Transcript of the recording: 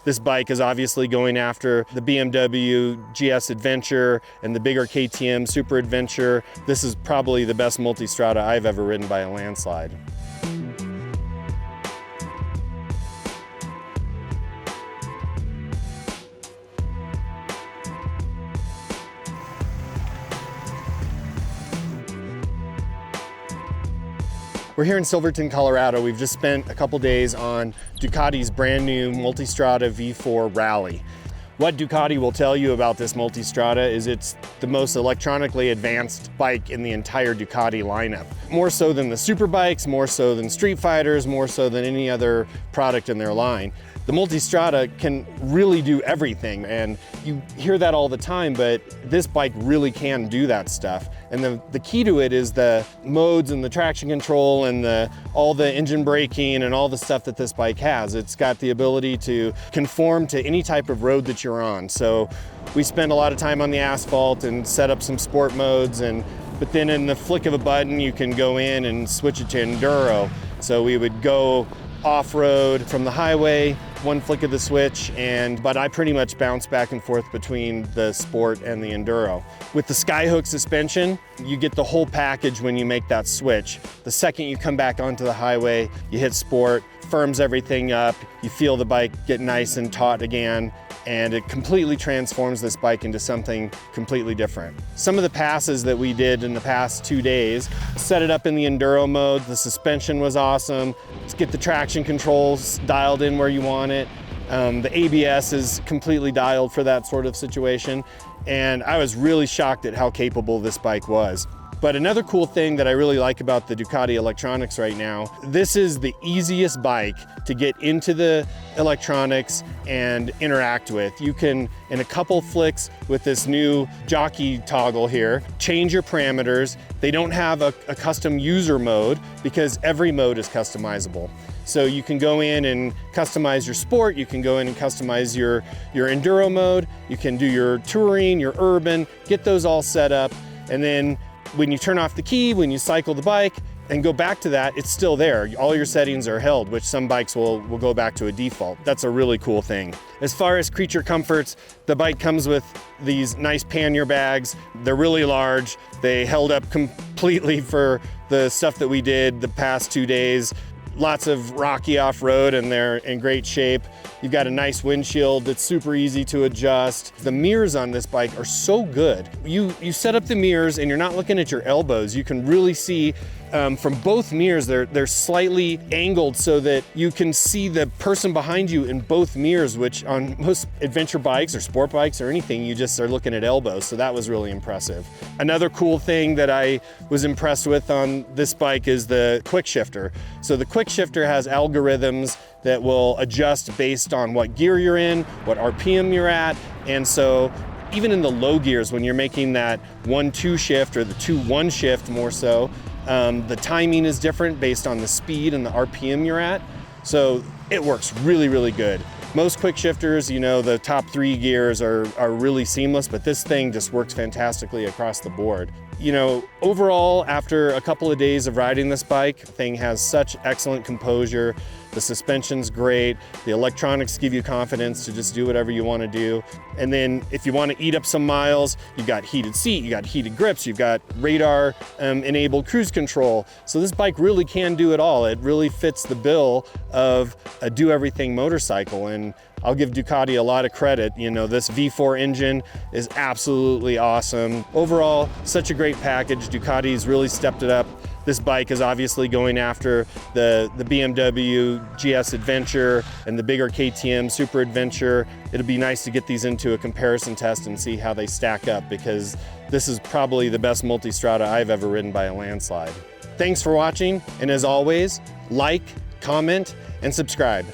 This bike is obviously going after the BMW GS Adventure and the bigger KTM Super Adventure. This is probably the best Multistrada I've ever ridden by a landslide. We're here in Silverton, Colorado. We've just spent a couple days on Ducati's brand new Multistrada V4 Rally. What Ducati will tell you about this Multistrada is it's the most electronically advanced bike in the entire Ducati lineup. More so than the super bikes, more so than street fighters, more so than any other product in their line. The Multistrada can really do everything, and you hear that all the time, but this bike really can do that stuff. And the key to it is the modes and the traction control and all the engine braking and all the stuff that this bike has. It's got the ability to conform to any type of road that you're on. So we spend a lot of time on the asphalt and set up some sport modes, but then in the flick of a button, you can go in and switch it to enduro. So we would go off-road from the highway, one flick of the switch, but I pretty much bounce back and forth between the sport and the enduro. With the Skyhook suspension, you get the whole package when you make that switch. The second you come back onto the highway, you hit sport, firms everything up, you feel the bike get nice and taut again, and it completely transforms this bike into something completely different. Some of the passes that we did in the past 2 days, set it up in the enduro mode, the suspension was awesome, let's get the traction controls dialed in where you want it. The ABS is completely dialed for that sort of situation, and I was really shocked at how capable this bike was. But another cool thing that I really like about the Ducati electronics right now, this is the easiest bike to get into the electronics and interact with. You can, in a couple flicks with this new jockey toggle here, change your parameters. They don't have a custom user mode because every mode is customizable. So you can go in and customize your sport, you can go in and customize your enduro mode, you can do your touring, your urban, get those all set up, and then when you turn off the key, when you cycle the bike and go back to that, it's still there. All your settings are held, which some bikes will go back to a default. That's a really cool thing. As far as creature comforts, the bike comes with these nice pannier bags. They're really large. They held up completely for the stuff that we did the past 2 days. Lots of rocky off-road, and they're in great shape. You've got a nice windshield that's super easy to adjust. The mirrors on this bike are so good. You set up the mirrors and you're not looking at your elbows. You can really see from both mirrors, they're slightly angled so that you can see the person behind you in both mirrors, which on most adventure bikes or sport bikes or anything, you just are looking at elbows. So that was really impressive. Another cool thing that I was impressed with on this bike is the quick shifter. So the quick shifter has algorithms that will adjust based on what gear you're in, what RPM you're at. And so even in the low gears, when you're making that 1-2 shift or the 2-1 shift more so, the timing is different based on the speed and the RPM you're at. So it works really, really good. Most quick shifters, you know, the top 3 gears are really seamless, but this thing just works fantastically across the board. You know, overall, after a couple of days of riding this bike, the thing has such excellent composure. The suspension's great. The electronics give you confidence to just do whatever you want to do. And then if you want to eat up some miles, you've got heated seat, you got heated grips, you've got radar enabled cruise control. So this bike really can do it all. It really fits the bill of a do everything motorcycle. And I'll give Ducati a lot of credit. You know, this V4 engine is absolutely awesome. Overall, such a great package. Ducati's really stepped it up. This bike is obviously going after the BMW GS Adventure and the bigger KTM Super Adventure. It'll be nice to get these into a comparison test and see how they stack up, because this is probably the best Multistrada I've ever ridden by a landslide. Thanks for watching, and as always, like, comment, and subscribe.